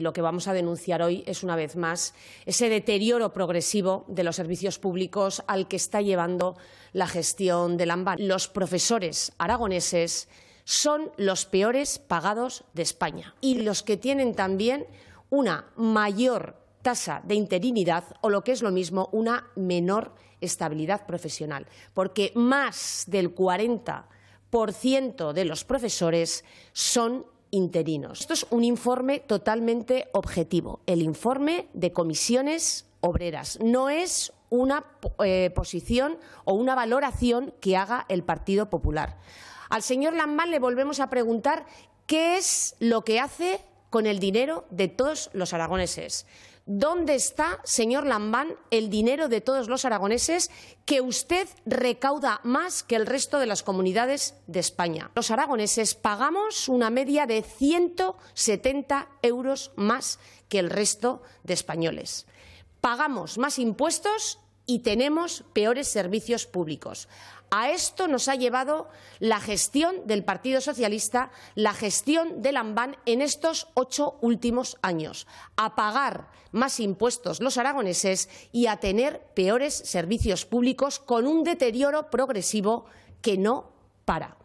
Lo que vamos a denunciar hoy es, una vez más, ese deterioro progresivo de los servicios públicos al que está llevando la gestión del AMBAN. Los profesores aragoneses son los peores pagados de España y los que tienen también una mayor tasa de interinidad o, lo que es lo mismo, una menor estabilidad profesional, porque más del 40% de los profesores son interinos. Esto es un informe totalmente objetivo, el informe de Comisiones Obreras. No es una posición o una valoración que haga el Partido Popular. Al señor Lambán le volvemos a preguntar qué es lo que hace con el dinero de todos los aragoneses. ¿Dónde está, señor Lambán, el dinero de todos los aragoneses que usted recauda más que el resto de las comunidades de España? Los aragoneses pagamos una media de 170 euros más que el resto de españoles. Pagamos más impuestos y tenemos peores servicios públicos. A esto nos ha llevado la gestión del Partido Socialista, la gestión del AMBAN en estos 8 últimos años, a pagar más impuestos los aragoneses y a tener peores servicios públicos con un deterioro progresivo que no para.